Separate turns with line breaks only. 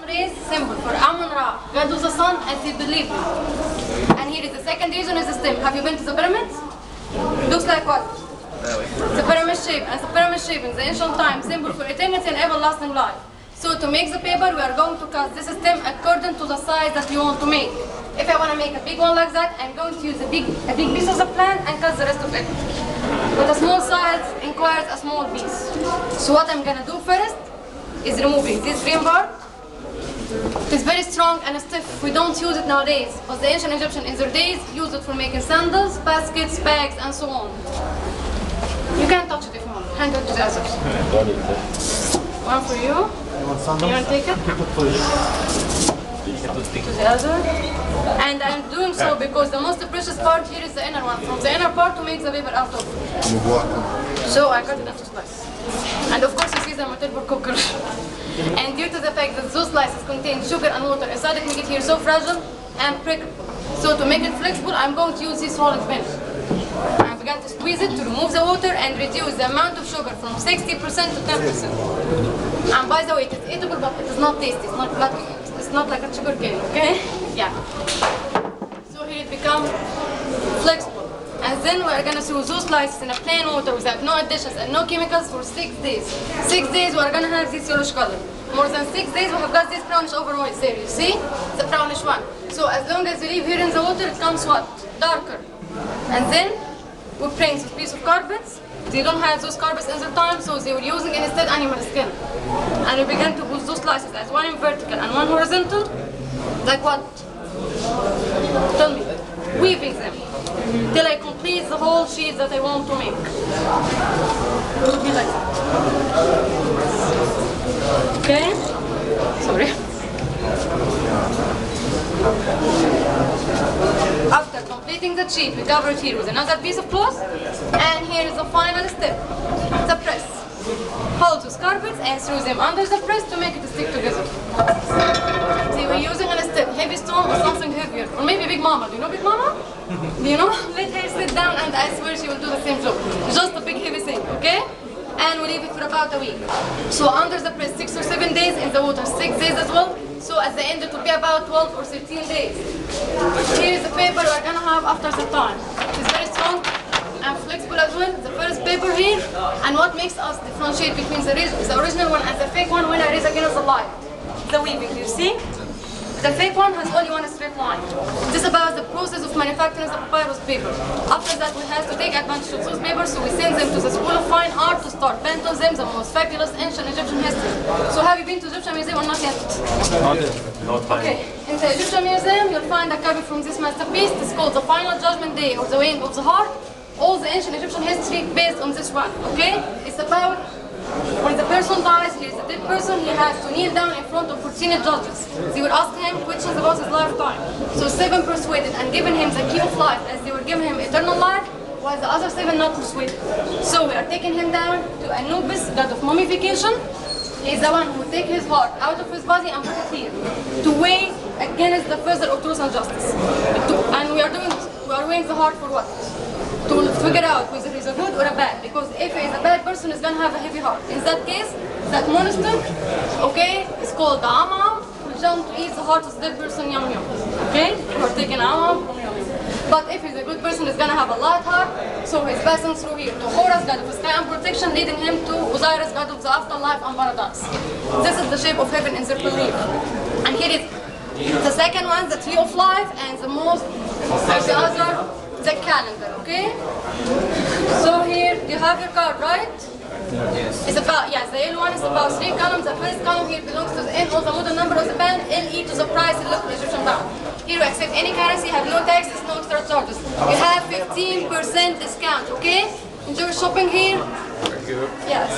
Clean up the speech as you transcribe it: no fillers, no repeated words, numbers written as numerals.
place, symbol for Amun-Ra, God of the sun, as he believed in. And here is the second reason is the stem. Have you been to the pyramids? Looks like what? The pyramid shape, and the pyramid shape in the ancient time, symbol for eternity and everlasting life. So to make the paper, we are going to cut this stem according to the size that we want to make. If I want to make a big one like that, I'm going to use a big piece of the plant and cut the rest of it. But a small size requires a small piece. So what I'm gonna do first is removing this green part. It's very strong and stiff. We don't use it nowadays, but the ancient Egyptians in their days used it for making sandals, baskets, bags, and so on. You can touch it if you want. Hand it to the others. One for you. You want to take it? To the other. And I'm doing so because the most precious part here is the inner one. From the inner part to make the paper out of. So I cut it into slices. And of course you see the turbo cooker. And due to the fact that those slices contain sugar and water inside it, make it here so fragile and prickly. So to make it flexible, I'm going to use this rolling pin. I began to squeeze it to remove the water and reduce the amount of sugar from 60% to 10%. And by the way, it is eatable, but it is not tasty. It's not like a sugar cane, okay? Yeah. So here it becomes flexible. And then we are going to soak those slices in a plain water without no additions and no chemicals for 6 days. 6 days we are going to have this yellowish color. More than 6 days we have got this brownish overwhite there, you see? The brownish one. So as long as you leave here in the water, it comes what? Darker. And then we bring this piece of carpets. They don't have those carpets in the time, so they were using instead animal skin. And we began to put those slices as one in vertical and one horizontal. Like what? Tell me. Weaving them till I complete the whole sheet that I want to make. It will be like that. Okay? Sorry. After completing the sheet, we cover it here with another piece of cloth. And here is the final step, the press. Hold those carpets and throw them under the press to make it stick together. See, we're using a step, heavy stone or something heavier. Or maybe Big Mama. Do you know Big Mama? Do you know? Let her sit down and I swear she will do the same job. Just a big heavy thing, okay? And we leave it for about a week. So under the press 6 or 7 days, in the water 6 days as well. So at the end it will be about 12 or 13 days. Here is the paper we're gonna have after the time. It's very strong and flexible as well. The first paper here, and what makes us differentiate between the original one and the fake one when I raise against the light. The weaving, you see? The fake one has only one straight line. This is about the process of manufacturing the papyrus paper. After that, we have to take advantage of those papers, so we send them to the School of Fine Art to start painting them, the most fabulous ancient Egyptian history. So have you been to the Egyptian Museum or not yet?
Not yet.
Okay. In the Egyptian Museum, you'll find a copy from this masterpiece. It's called The Final Judgment Day, or The Weighing of the Heart. All the ancient Egyptian history based on this one, okay? It's about when the person dies, he is a dead person, he has to kneel down in front of 14 judges. They will ask him questions about his lifetime. So 7 persuaded and given him the key of life as they were giving him eternal life, while the other 7 not persuaded. So we are taking him down to Anubis, god of mummification. He is the one who will take his heart out of his body and put it here to weigh against the further of truth and justice. And we are weighing the heart for what? To figure out whether he's a good or a bad, because if he's a bad person, he's going to have a heavy heart. In that case, that monster, okay, is called the Amam, will jump to eat the heart of the dead person, yum yum, okay? We're taking Amam, yum yum. But if he's a good person, he's going to have a light heart, so he's passing through here to Horus, god of the sky and protection, leading him to Osiris, god of the afterlife and paradise. This is the shape of heaven in their belief. And here is the second one, the tree of life, and the most of the other, the calendar, okay? So here, you have your card, right?
Yes.
It's about, yes, the yellow one is about 3 columns. The first column here belongs to the N or the model number of the band, LE to the price in local Egyptian pound. Here we accept any currency, have no taxes, no extra charges. You have 15% discount, okay? Enjoy shopping here.
Thank you.
Yes.